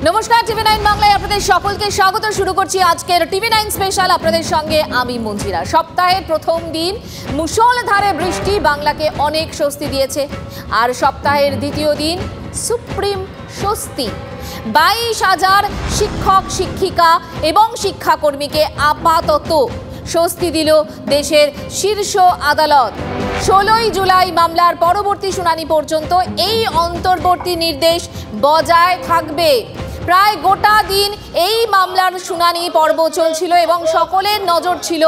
নমস্কার, টিভি9 বাংলায় আপনাদের সকলকে স্বাগত। শুরু করছি আজকের টিভি9 স্পেশাল। আপনাদের সঙ্গে আমি মঞ্জিরা। সপ্তাহের প্রথম দিন মুষলধারে বৃষ্টি বাংলাকে অনেক স্বস্তি দিয়েছে, আর সপ্তাহের দ্বিতীয় দিন সুপ্রিম স্বস্তি। 22,000 শিক্ষক শিক্ষিকা এবং শিক্ষাকর্মীকে আপাতত স্বস্তি দিল দেশের শীর্ষ আদালত। 16ই জুলাই মামলার পরবর্তী শুনানি পর্যন্ত এই অন্তর্বর্তী নির্দেশ বজায় থাকবে। প্রায় গোটা দিন এই মামলার শুনানি পর্ব চলছিল এবং সকলের নজর ছিল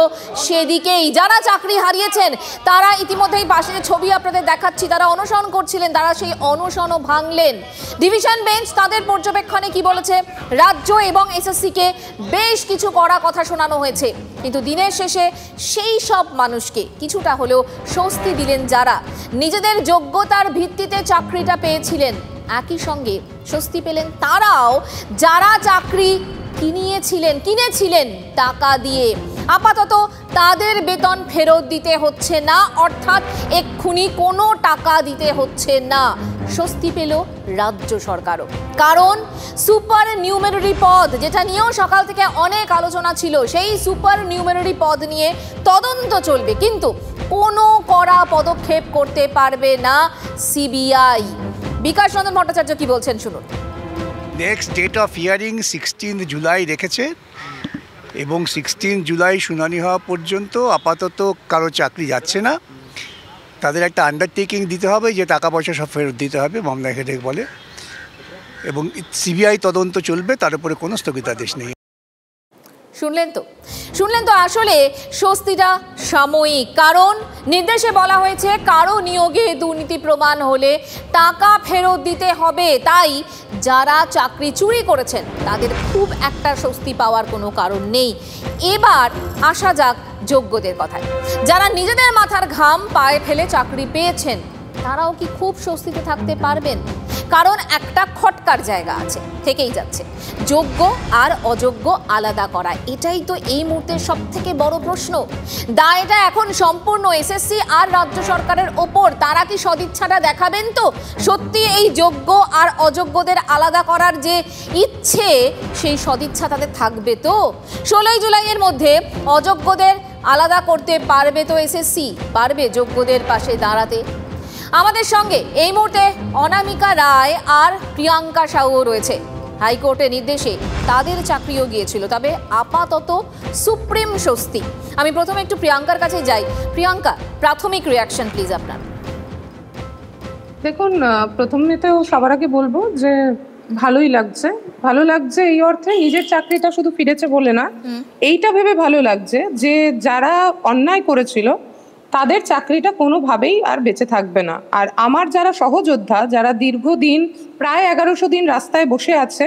সেদিকেই। যারা চাকরি হারিয়েছেন তারা ইতিমধ্যেই পাশে ছবি আপনাদের দেখাচ্ছি, তারা অনশন করছিলেন, তারা সেই অনশনও ভাঙলেন। ডিভিশন বেঞ্চ তাদের পর্যবেক্ষণে কি বলেছে? রাজ্য এবং এসএসসিকে বেশ কিছু কড়া কথা শোনানো হয়েছে, কিন্তু দিনের শেষে সেই সব মানুষকে কিছুটা হলেও স্বস্তি দিলেন যারা নিজেদের যোগ্যতার ভিত্তিতে চাকরিটা পেয়েছিলেন। একই সঙ্গে স্বস্তি পেলেন তারাও যারা চাকরি কিনেছিলেন টাকা দিয়ে। আপাতত তাদের বেতন ফেরত দিতে হচ্ছে না, অর্থাৎ এক্ষুনি কোনো টাকা দিতে হচ্ছে না। স্বস্তি পেল রাজ্য সরকারও, কারণ সুপার নিউমেরারি পদ, যেটা নিয়েও সকাল থেকে অনেক আলোচনা ছিল, সেই সুপার নিউমেরারি পদ নিয়ে তদন্ত চলবে, কিন্তু কোনো কড়া পদক্ষেপ করতে পারবে না সিবিআই। বিকাশ রঞ্জন ভট্টাচার্য কি বলছেন শুনুন। Next date of hearing 16 July রেখেছে এবং 16 জুলাই শুনানি হওয়া পর্যন্ত আপাতত কারো চাকরি যাচ্ছে না। তাদের একটা আন্ডারটেকিং দিতে হবে যে টাকা পয়সা সব ফেরত দিতে হবে, মামলা হেডেক বলে, এবং সিবিআই তদন্ত চলবে, তার উপরে কোনো স্থগিতাদেশ নেই। শুনলেন তো আসলে স্বস্তিটা সাময়িক, কারণ নির্দেশে বলা হয়েছে কারো নিয়োগে দুর্নীতি প্রমাণ হলে টাকা ফেরত দিতে হবে। তাই যারা চাকরি চুরি করেছেন তাদের খুব একটা স্বস্তি পাওয়ার কোনো কারণ নেই। এবার আসা যাক যোগ্যদের কথায়। যারা নিজেদের মাথার ঘাম পায়ে ফেলে চাকরি পেয়েছেন তারাও কি খুব স্বস্তিতে থাকতে পারবেন? কারণ একটা খটকার জায়গা আছে, থেকেই যাচ্ছে। যোগ্য আর অযোগ্য আলাদা করা, এটাই তো এই মুহূর্তের সব থেকে বড় প্রশ্ন। দায়টা এখন সম্পূর্ণ এসএসসি আর রাজ্য সরকারের ওপর। তারা কি সদিচ্ছাটা দেখাবেন তো? সত্যি এই যোগ্য আর অযোগ্যদের আলাদা করার যে ইচ্ছে, সেই সদিচ্ছা তাদের থাকবে তো? 16ই জুলাইয়ের মধ্যে অযোগ্যদের আলাদা করতে পারবে তো এসএসসি? পারবে যোগ্যদের পাশে দাঁড়াতে? আমাদের সঙ্গে এই মুহূর্তে অনামিকা রায় আর প্রিয়াঙ্কা সাউও রয়েছে। হাইকোর্টের নির্দেশে তাদের চাকরিও গিয়েছিল, তবে আপাতত সুপ্রিম স্বস্তি। আমি প্রথমে একটু প্রিয়াঙ্কার কাছে যাই। প্রিয়াঙ্কা, প্রাথমিক রিয়াকশন প্লিজ আপনার। দেখুন, প্রথমে তো সবার আগে বলবো যে ভালো লাগছে এই অর্থে নিজের চাকরিটা শুধু ফিরেছে বলে না, এইটা ভেবে ভালো লাগছে যে যারা অন্যায় করেছিল তাদের চাকরিটা কোনোভাবেই আর বেঁচে থাকবে না। আর আমার যারা সহযোদ্ধা, যারা দীর্ঘদিন প্রায় 1100 দিন রাস্তায় বসে আছে,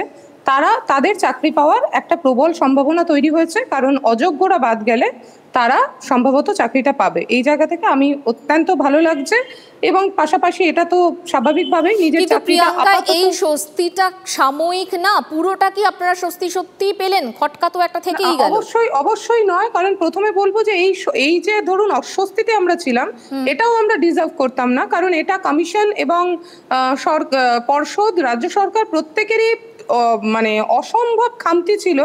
তাদের চাকরি পাওয়ার একটা প্রবল সম্ভাবনা তৈরি হয়েছে, কারণ অযোগ্যরা বাদ গেলে তারা সম্ভবত চাকরিটা পাবে। এই জায়গা থেকে আমি অত্যন্ত ভালো লাগছে, এবং পাশাপাশি এটা তো স্বাভাবিকভাবেই নিজের চাকরিটা। এই স্বস্তিটা সাময়িক না, পুরোটা কি আপনারা স্বস্তি সত্যি পেলেন? খটকা তো একটা থেকেই গেল। অবশ্যই নয়, কারণ প্রথমে বলবো যে এই যে ধরুন অস্বস্তিতে আমরা ছিলাম, এটাও আমরা ডিজার্ভ করতাম না, কারণ এটা কমিশন এবং পর্ষদ, রাজ্য সরকার প্রত্যেকেরই মানে অসম্ভব খামতি ছিল,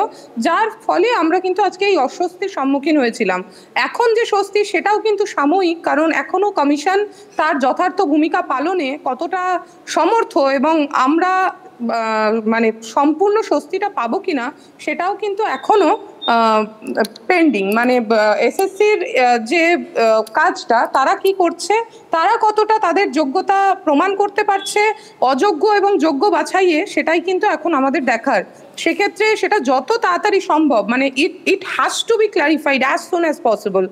যার ফলে আমরা কিন্তু আজকে এই অস্বস্তির সম্মুখীন হয়েছিলাম। এখন যে স্বস্তি সেটাও কিন্তু সাময়িক, কারণ এখনো কমিশন তার যথার্থ ভূমিকা পালনে কতটা সমর্থ এবং আমরা মানে সম্পূর্ণ স্বস্তিটা পাবো কিনা সেটাও কিন্তু এখনো পেন্ডিং। মানে এসএসসির যে কাজটা তারা কি করছে, তারা কতটা তাদের যোগ্যতা প্রমাণ করতে পারছে অযোগ্য এবং যোগ্য বাছাইয়ে, সেটাই কিন্তু এখন আমাদের দেখার। সেক্ষেত্রে সেটা যত তাড়াতাড়ি সম্ভব, মানে it has to be clarified as soon as possible.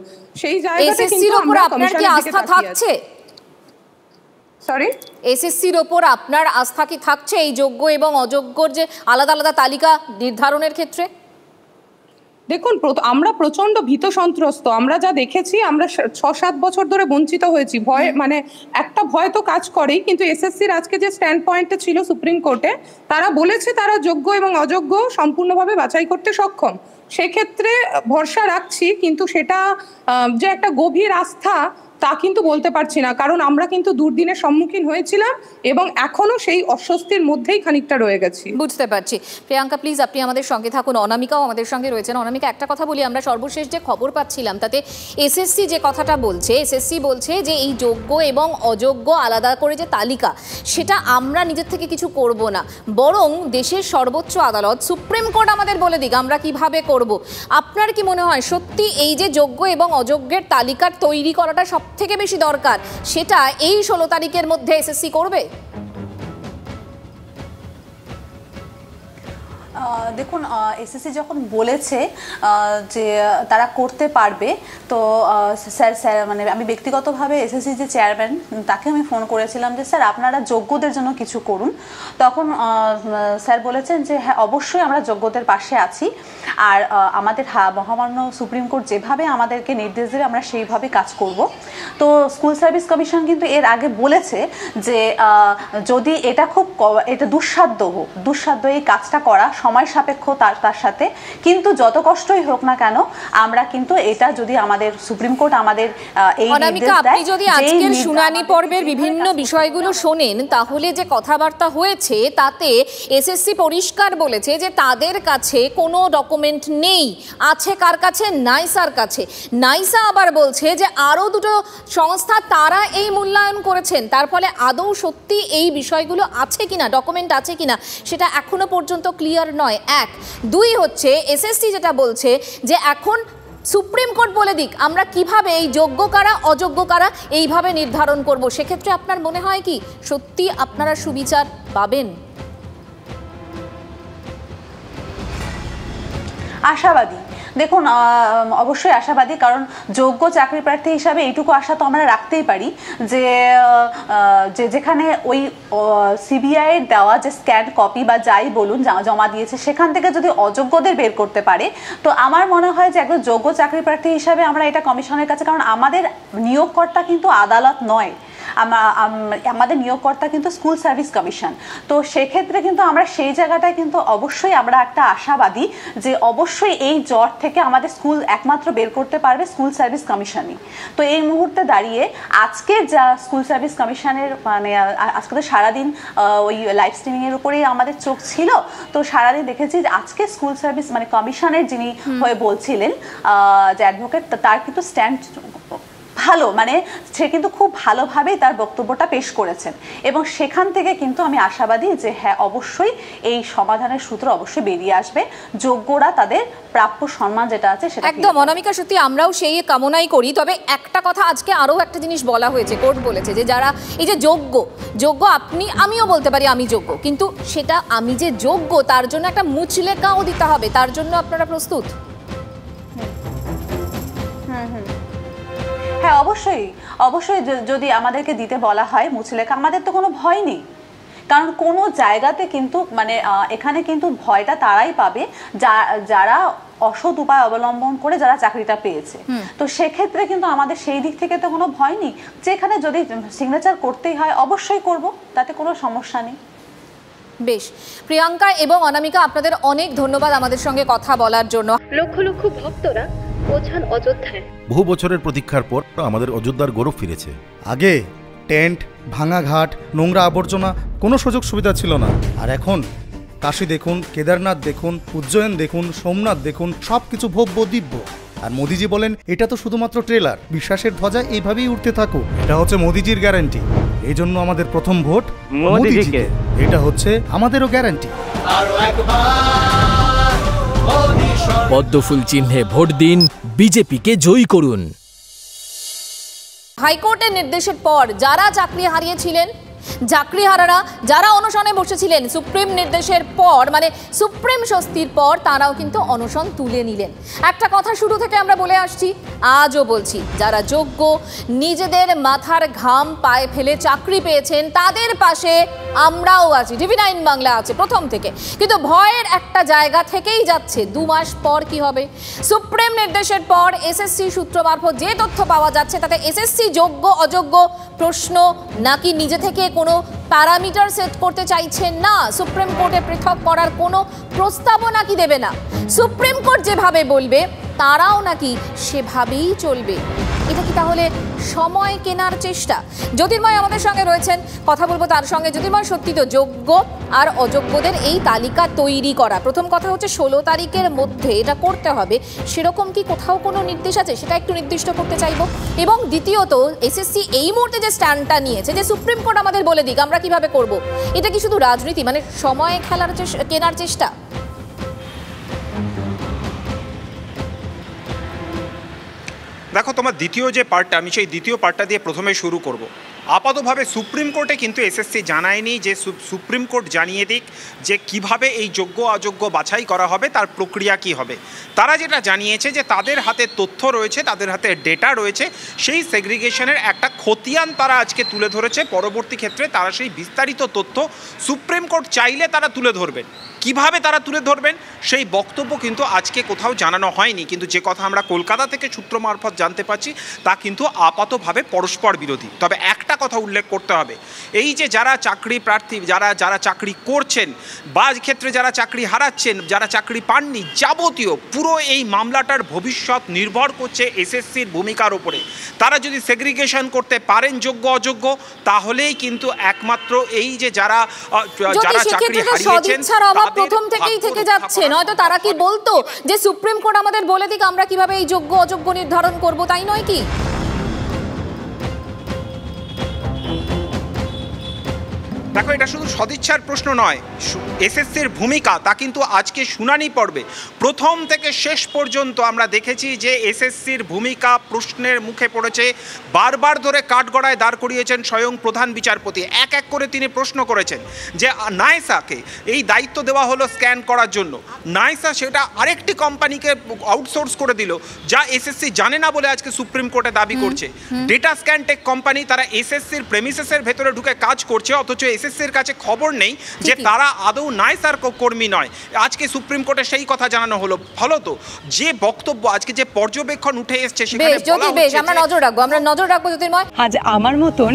সেই জায়গাটা কিন্তু আমরা কমিশনের দিকে তাকিয়ে আছি। এসএসসির ওপর আপনার আস্থা কি থাকছে এই যোগ্য এবং অযোগ্যর যে আলাদা আলাদা তালিকা নির্ধারণের ক্ষেত্রে? দেখুন, আমরা প্রচন্ড ভীত সন্ত্রস্ত। আমরা যা দেখেছি, আমরা 6-7 বছর ধরে বঞ্চিত হয়েছি। মানে একটা ভয় তো কাজ করেই, কিন্তু এসএসসির আজকে যে স্ট্যান্ড পয়েন্টটা ছিল সুপ্রিম কোর্টে, তারা বলেছে তারা যোগ্য এবং অযোগ্য সম্পূর্ণভাবে বাছাই করতে সক্ষম। সেক্ষেত্রে ভরসা রাখছি, কিন্তু সেটা যে একটা গভীর আস্থা তা কিন্তু বলতে পারছি না, কারণ আমরা কিন্তু দুর্দিনের সম্মুখীন হয়েছিলাম এবং এখনো সেই অস্বস্তির মধ্যেই খানিকটা রয়ে গেছি। বুঝতে পারছি। প্রিয়াঙ্কা প্লিজ আপনি আমাদের সঙ্গে থাকুন, অনামিকাও আমাদের সঙ্গে রয়েছেন। অনামিকা, একটা কথা বলি, আমরা সর্বশেষ যে খবর পাচ্ছিলাম তাতে এসএসসি যে কথাটা বলছে, এসএসসি বলছে যে এই যোগ্য এবং অযোগ্য আলাদা করে যে তালিকা, সেটা আমরা নিজের থেকে কিছু করব না, বরং দেশের সর্বোচ্চ আদালত সুপ্রিম কোর্ট আমাদের বলে দিক আমরা কিভাবে করব। আপনার কি মনে হয় সত্যি এই যে যোগ্য এবং অযোগ্যের তালিকার তৈরি করাটা সব থেকে বেশি দরকার, সেটা এই 16 তারিখের মধ্যে এসএসসি করবে? দেখুন, এসএসসি যখন বলেছে যে তারা করতে পারবে, তো স্যার মানে আমি ব্যক্তিগতভাবে এসএসসি যে চেয়ারম্যান তাকে আমি ফোন করেছিলাম যে স্যার আপনারা যোগ্যদের জন্য কিছু করুন। তখন স্যার বলেছেন যে হ্যাঁ অবশ্যই আমরা যোগ্যদের পাশে আছি, আর আমাদের মহামান্য সুপ্রিম কোর্ট যেভাবে আমাদেরকে নির্দেশ দেবে আমরা সেইভাবে কাজ করব। তো স্কুল সার্ভিস কমিশন কিন্তু এর আগে বলেছে যে যদি এটা এটা দুঃসাধ্য এই কাজটা করা, সময় সাপেক্ষ তার সাথে, কিন্তু যত কষ্টই হোক না কেন আমরা কিন্তু এটা যদি আমাদের সুপ্রিম কোর্ট আমাদের এই নির্দেশ দেয়। আপনি যদি আজকের শুনানি পর্বের বিভিন্ন বিষয়গুলো শোনেন তাহলে যে কথাবার্তা হয়েছে তাতে এসএসসি পরিষ্কার বলেছে যে তাদের কাছে কোনো ডকুমেন্ট নেই, আছে কার কাছে? নাইসার কাছে। নাইসা আবার বলছে যে আরও দুটো সংস্থা তারা এই মূল্যায়ন করেছেন, তার ফলে আদৌ সত্যি এই বিষয়গুলো আছে কিনা, ডকুমেন্ট আছে কিনা সেটা এখনো পর্যন্ত ক্লিয়ার নয়। 1, 2 হচ্ছে এসএসসি যেটা বলছে যে এখন সুপ্রিম কোর্ট বলে দিক আমরা কিভাবে এই যোগ্য কারা অযোগ্য কারা এইভাবে নির্ধারণ করব। সেক্ষেত্রে আপনার মনে হয় কি সত্যি আপনারা সুবিচার পাবেন? আশাবাদী। দেখুন, অবশ্যই আশাবাদী, কারণ যোগ্য চাকরি প্রার্থী হিসাবে এইটুকু আশা তো আমরা রাখতেই পারি যে যেখানে ওই সিবিআই এর দেওয়া যে স্ক্যান কপি বা যাই বলুন জমা দিয়েছে সেখান থেকে যদি অযোগ্যদের বের করতে পারে, তো আমার মনে হয় যে একজন যোগ্য চাকরি প্রার্থী হিসাবে আমরা এটা কমিশনের কাছে, কারণ আমাদের নিয়োগকর্তা কিন্তু আদালত নয়, আমাদের নিয়োগকর্তা কিন্তু স্কুল সার্ভিস কমিশন। তো সেক্ষেত্রে কিন্তু আমরা সেই জায়গাটায় কিন্তু অবশ্যই আমরা একটা আশাবাদী যে অবশ্যই এই জট থেকে আমাদের স্কুল একমাত্র বের করতে পারবে স্কুল সার্ভিস কমিশনই। তো এই মুহূর্তে দাঁড়িয়ে আজকের যা স্কুল সার্ভিস কমিশনের মানে আজকে তো সারাদিন ওই লাইভ স্ট্রিমিংয়ের উপরেই আমাদের চোখ ছিল, তো সারাদিন দেখেছি যে আজকে স্কুল সার্ভিস মানে কমিশনের যিনি হয়ে বলছিলেন যে অ্যাডভোকেট, তার কিন্তু স্ট্যান্ড ভালো, মানে সে কিন্তু খুব ভালোভাবেই তার বক্তব্যটা পেশ করেছেন এবং সেখান থেকে কিন্তু আমি আশাবাদী যে হ্যাঁ অবশ্যই এই সমাধানের সূত্র অবশ্যই বেরিয়ে আসবে, যোগ্যরা তাদের প্রাপ্য সম্মান যেটা আছে সেটা। একদম অনামিকা, সত্যি আমরাও সেই কামনাই করি। তবে একটা কথা আজকে আরও একটা জিনিস বলা হয়েছে, কোর্ট বলেছে যে যারা এই যে যোগ্য আমিও বলতে পারি আমি যোগ্য, কিন্তু সেটা আমি যে যোগ্য তার জন্য একটা মুচলেখাও দিতে হবে, তার জন্য আপনারা প্রস্তুত? হ্যাঁ অবশ্যই যদি আমাদেরকে দিতে বলা হয় মুচলেখা, আমাদের তো কোনো ভয় নেই, কারণ কোনো জায়গাতে কিন্তু মানে এখানে কিন্তু ভয়টা তারাই পাবে যারা অসৎ উপায় অবলম্বন করে যারা চাকরিটা পেয়েছে। তো সেক্ষেত্রে কিন্তু আমাদের সেই দিক থেকে তো কোনো ভয় নেই, যেখানে যদি সিগনেচার করতেই হয় অবশ্যই করব, তাতে কোনো সমস্যা নেই। বেশ, প্রিয়াঙ্কা এবং অনামিকা আপনাদের অনেক ধন্যবাদ আমাদের সঙ্গে কথা বলার জন্য। লক্ষ লক্ষ ভক্তরা পৌঁছান অযোধ্যায়। বহু বছরের প্রতীক্ষার পর আমাদের অযোধ্যার গৌরব ফিরেছে। আগে টেন্ট, ভাঙা ঘাট, নোংরা আবর্জনা, কোনো সুযোগ সুবিধা ছিল না, আর এখন কাশী দেখুন, কেদারনাথ দেখুন, উজ্জয়ন দেখুন, সোমনাথ দেখুন, সব কিছু ভব্য দিব্য। আর মোদিজি বলেন এটা তো শুধুমাত্র ট্রেলার, বিশ্বাসের ধ্বজা এইভাবেই উঠতে থাকুক, এটা হচ্ছে মোদিজির গ্যারান্টি। এই জন্য আমাদের প্রথম ভোট মোদিজিকে, এটা হচ্ছে আমাদেরও গ্যারান্টি। পদ্মফুল চিহ্নে ভোট দিন, বিজেপিকে জয়ী করুন। হাইকোর্টের নির্দেশের পর যারা চাকরি হারিয়েছিলেন, চাকরিহারারা যারা অনশনে বসেছিলেন, সুপ্রিম নির্দেশের পর মানে সুপ্রিম স্বস্তির পর তারাও কিন্তু অনশন তুলে নিলেন। একটা কথা শুরু থেকে আমরা বলে আসছি, আজও বলছি, যারা যোগ্য, নিজেদের মাথার ঘাম পায়ে ফেলে চাকরি পেয়েছেন তাদের পাশে আমরাও আছি, TV9 বাংলা আছে প্রথম থেকে। কিন্তু ভয়ের একটা জায়গা থেকেই যাচ্ছে, 2 মাস পর কি হবে? সুপ্রিম নির্দেশের পর এসএসসি সূত্র মারফত যে তথ্য পাওয়া যাচ্ছে তাতে এসএসসি যোগ্য অযোগ্য প্রশ্ন নাকি নিজে থেকে কোনো প্যারামিটার সেট করতে চাইছেন না, সুপ্রিম কোর্টে পৃথক করার কোনো প্রস্তাবও নাকি দেবে না, সুপ্রিম কোর্ট যেভাবে বলবে তারাও নাকি সেভাবেই চলবে। এটা কি তাহলে সময় কেনার চেষ্টা? জ্যোতির্ময় আমাদের সঙ্গে রয়েছেন, কথা বলবো তার সঙ্গে। জ্যোতির্ময়, সত্যি তো যোগ্য আর অযোগ্যদের এই তালিকা তৈরি করা, প্রথম কথা হচ্ছে 16 তারিখের মধ্যে এটা করতে হবে, সেরকম কি কোথাও কোনো নির্দেশ আছে? সেটা একটু নির্দিষ্ট করতে চাইবো। এবং দ্বিতীয়ত, এসএসসি এই মুহূর্তে যে স্ট্যান্ডটা নিয়েছে যে সুপ্রিম কোর্ট আমাদের বলে দিক আমরা কিভাবে করব, এটা কি শুধু রাজনীতি, মানে সময় কেনার চেষ্টা? দেখো, তোমার দ্বিতীয় যে পার্টটা, আমি সেই দ্বিতীয় পার্টটা দিয়ে প্রথমে শুরু করব। আপাতভাবে সুপ্রিম কোর্টে কিন্তু এসএসসি জানায়নি যে সুপ্রিম কোর্ট জানিয়ে দিক যে কিভাবে এই যোগ্য অযোগ্য বাছাই করা হবে, তার প্রক্রিয়া কি হবে। তারা যেটা জানিয়েছে যে তাদের হাতে তথ্য রয়েছে, তাদের হাতে ডেটা রয়েছে, সেই সেগ্রিগেশনের একটা খতিয়ান তারা আজকে তুলে ধরেছে। পরবর্তী ক্ষেত্রে তারা সেই বিস্তারিত তথ্য সুপ্রিম কোর্ট চাইলে তারা তুলে ধরবেন। কিভাবে তারা তুলে ধরবেন সেই বক্তব্য কিন্তু আজকে কোথাও জানানো হয়নি, কিন্তু যে কথা আমরা কলকাতা থেকে সূত্র মারফত জানতে পারছি তা কিন্তু আপাতভাবে পরস্পর বিরোধী। তবে একটা কথা উল্লেখ করতে হবে, এই যে যারা চাকরি প্রার্থী, যারা চাকরি করছেন বা ক্ষেত্রে যারা চাকরি হারাচ্ছেন, যারা চাকরি পাননি, যাবতীয় পুরো এই মামলাটার ভবিষ্যৎ নির্ভর করছে এসএসসির ভূমিকার উপরে। তারা যদি সেগ্রিগেশন করতে পারেন যোগ্য অযোগ্য, তাহলেই কিন্তু একমাত্র এই যে যারা চাকরি হারিয়েছেন প্রথম থেকেই থেকে যাচ্ছে, নয়তো তারা কি বলতো যে সুপ্রিম কোর্ট আমাদের বলে দিক আমরা কিভাবে এই যোগ্য অযোগ্য নির্ধারণ করব, তাই নয় কি? দেখো, এটা শুধু সদিচ্ছার প্রশ্ন নয়, এসএসসির ভূমিকা তা কিন্তু আজকে শুনানি পড়বে। প্রথম থেকে শেষ পর্যন্ত আমরা দেখেছি যে এসএসসির ভূমিকা প্রশ্নের মুখে পড়েছে। বারবার ধরে কাঠগড়ায় দাঁড় করিয়েছেন স্বয়ং প্রধান বিচারপতি, এক এক করে তিনি প্রশ্ন করেছেন যে নাইসাকে এই দায়িত্ব দেওয়া হলো স্ক্যান করার জন্য, নাইসা সেটা আরেকটি কোম্পানিকে আউটসোর্স করে দিল, যা এসএসসি জানে না বলে আজকে সুপ্রিম কোর্টে দাবি করছে। ডেটা স্ক্যান টেক কোম্পানি তারা এসএসসির প্রেমিসেসের ভেতরে ঢুকে কাজ করছে, অথচ এসএসসির কাছে খবর নেই যে তারা আদৌ নাইসার কর্মী নয়। আজকে সুপ্রিম কোর্টে সেই কথা জানানো হলো। ফলত যে বক্তব্য আজকে যে পর্যবেক্ষণ উঠে এসেছে সেখানে আমরা নজর রাখবো জ্যোতির্ময়। আজ আমার মতন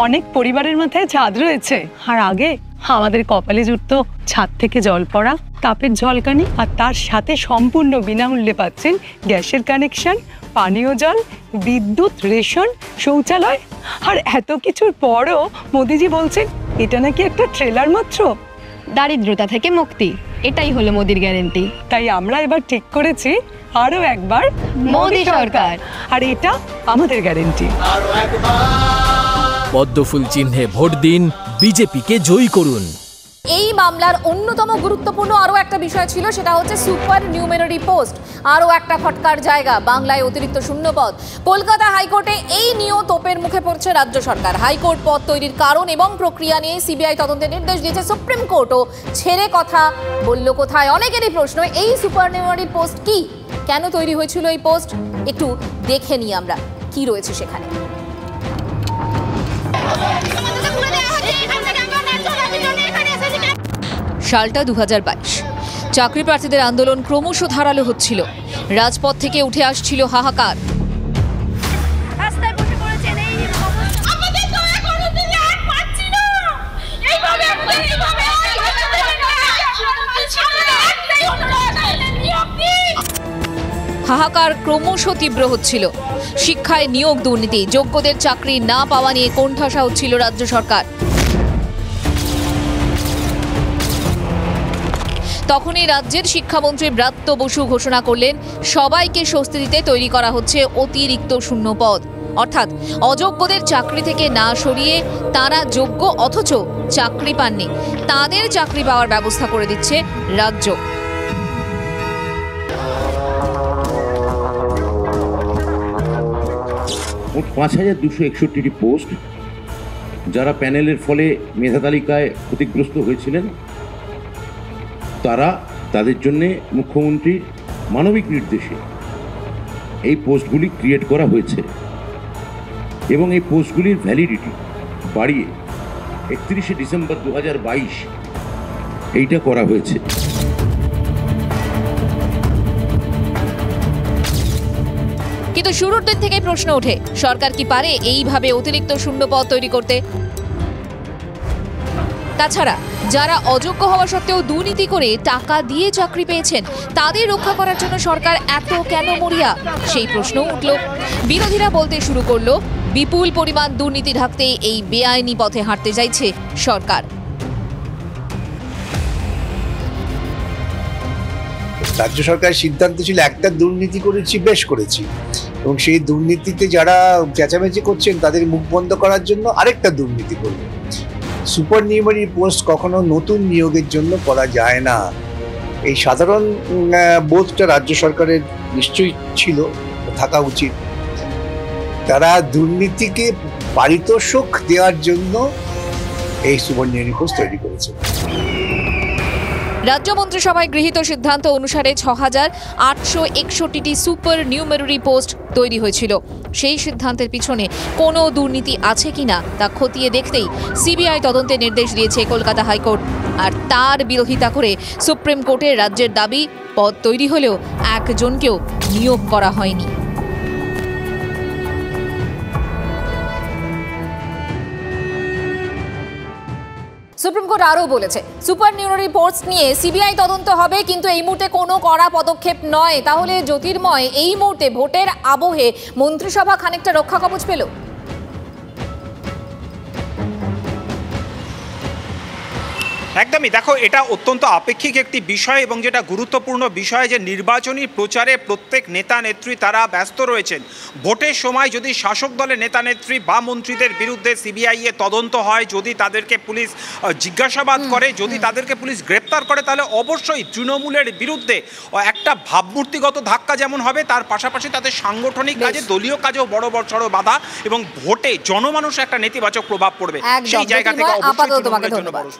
অনেক পরিবারের মাথায় ছাদ রয়েছে, আর আগে আমাদের কপালে জুটতো ছাদ থেকে জল পড়া, তাপের ঝলকানি, আর তার সাথে সম্পূর্ণ বিনামূল্যে পাচ্ছেন গ্যাসের কানেকশন, পানীয় জল, বিদ্যুৎ, রেশন, শৌচালয়। আর এত কিছুর পরও মোদিজি বলছেন এটা নাকি একটা ট্রেলার মাত্র। দারিদ্রতা থেকে মুক্তি, এটাই হলো মোদির গ্যারেন্টি। তাই আমরা এবার ঠিক করেছি আরো একবার মোদি সরকার, আর এটা আমাদের গ্যারেন্টি। পদ্মফুল চিহ্নে ভোট দিন, বিজেপিকে জয়ী করুন। এই মামলার অন্যতম গুরুত্বপূর্ণ আরও একটা বিষয় ছিল, সেটা হচ্ছে সুপার নিউমেরারি পোস্ট। আরও একটা খটকার জায়গা, বাংলায় অতিরিক্ত শূন্যপদ। কলকাতা হাইকোর্টে এই নিয়েও তোপের মুখে পড়ছে রাজ্য সরকার। হাইকোর্ট পদ তৈরির কারণ এবং প্রক্রিয়া নিয়ে সিবিআই তদন্তের নির্দেশ দিয়েছে সুপ্রিম কোর্টও। ছেড়ে কথা বলল কোথায়? অনেকেরই প্রশ্ন, এই সুপার নিউমেরারি পোস্ট কি, কেন তৈরি হয়েছিল এই পোস্ট, একটু দেখে নিই আমরা কি রয়েছে সেখানে। সালটা 2022। চাকরি প্রার্থীদের আন্দোলন ক্রমশ ধারালো হচ্ছিল, রাজপথ থেকে উঠে আসছিল হাহাকার। হাহাকার ক্রমশ তীব্র হচ্ছিল। শিক্ষায় নিয়োগ দুর্নীতি, যোগ্যদের চাকরি না পাওয়া নিয়ে কোণঠাসা হচ্ছিল রাজ্য সরকার। তখনই রাজ্যের শিক্ষামন্ত্রী ব্রাত্য বসু ঘোষণা করলেন সবাইকে স্বস্তি দিতে তৈরি করা হচ্ছে অতিরিক্ত শূন্য পদ, অর্থাৎ অযোগ্যদের চাকরি থেকে না সরিয়ে তারা যোগ্য অথচ চাকরি পাননি তাদের চাকরি পাওয়ার ব্যবস্থা করে দিচ্ছে রাজ্য। মোট 5261টি পোস্ট, যারা প্যানেলের ফলে মেধা তালিকায় ক্ষতিগ্রস্ত হয়েছিলেন তাদের জন্যে মুখ্যমন্ত্রীর মানবিক নির্দেশে এই পোস্টগুলি ক্রিয়েট করা হয়েছে এবং এই পোস্টগুলির ভ্যালিডিটি বাড়িয়ে 31শে ডিসেম্বর 2022 এইটা করা হয়েছে। কিন্তু শুরুর দিন থেকেই প্রশ্ন ওঠে, সরকার কি পারে এইভাবে অতিরিক্ত শূন্য পদ তৈরি করতে? তাছাড়া যারা অযোগ্য হওয়া সত্ত্বেও দুর্নীতি করে টাকা দিয়ে চাকরি পেয়েছেন তাদের রক্ষা করার জন্য সরকার এত কেন মরিয়া, সেই প্রশ্ন উঠল। বিরোধীরা বলতে শুরু করলো বিপুল পরিমাণ দুর্নীতি ঢাকতে এই বেআইনি পথে হাঁটতে চাইছে সরকার। রাজ্য সরকারের সিদ্ধান্ত ছিল একটা দুর্নীতি করেছি, বেশ করেছি, এবং সেই দুর্নীতিতে যারা চেঁচামেচি করছেন তাদের মুখ বন্ধ করার জন্য আরেকটা দুর্নীতি করবে। সুপার নিউমারি পোস্ট কখনো নতুন নিয়োগের জন্য করা যায় না, এই সাধারণ বোধটা রাজ্য সরকারের নিশ্চয়ই ছিল, থাকা উচিত। তারা দুর্নীতিকে পারিতোষক দেওয়ার জন্য এই সুপার নিউমারি পোস্ট তৈরি করেছে। রাজ্য মন্ত্রিসভায় গৃহীত সিদ্ধান্ত অনুসারে ৬,৮৬১টি সুপার নিউমেরারি পোস্ট তৈরি হয়েছিল। সেই সিদ্ধান্তের পিছনে কোনো দুর্নীতি আছে কিনা তা খতিয়ে দেখতেই সিবিআই তদন্তের নির্দেশ দিয়েছে কলকাতা হাইকোর্ট। আর তার বিরোধিতা করে সুপ্রিম কোর্টের রাজ্যের দাবি পদ তৈরি হলেও একজনকেও নিয়োগ করা হয়নি। সুপ্রিম কোর্ট আরও বলেছে সুপার নিউমারি পোস্ট নিয়ে সিবিআই তদন্ত হবে, কিন্তু এই মুহূর্তে কোনো কড়া পদক্ষেপ নয়। তাহলে জ্যোতির্ময়, এই মুহূর্তে ভোটের আবহে মন্ত্রিসভা খানিকটা রক্ষা কবচ পেল? একদমই, দেখো এটা অত্যন্ত আপেক্ষিক একটি বিষয় এবং যেটা গুরুত্বপূর্ণ বিষয় যে নির্বাচনী প্রচারে প্রত্যেক নেতা নেত্রী তারা ব্যস্ত রয়েছেন। ভোটের সময় যদি শাসক দলের নেতা নেত্রী বা মন্ত্রীদের বিরুদ্ধে সিবিআই এ তদন্ত হয়, যদি তাদেরকে পুলিশ জিজ্ঞাসাবাদ করে, যদি তাদেরকে পুলিশ গ্রেপ্তার করে, তাহলে অবশ্যই তৃণমূলের বিরুদ্ধে একটা ভাবমূর্তিগত ধাক্কা যেমন হবে, তার পাশাপাশি তাদের সাংগঠনিক কাজে, দলীয় কাজেও বড় বড় বাধা এবং ভোটে জনমানুষে একটা নেতিবাচক প্রভাব পড়বে। সেই জায়গা থেকে অবশ্যই তৃণমূলের জন্য বড়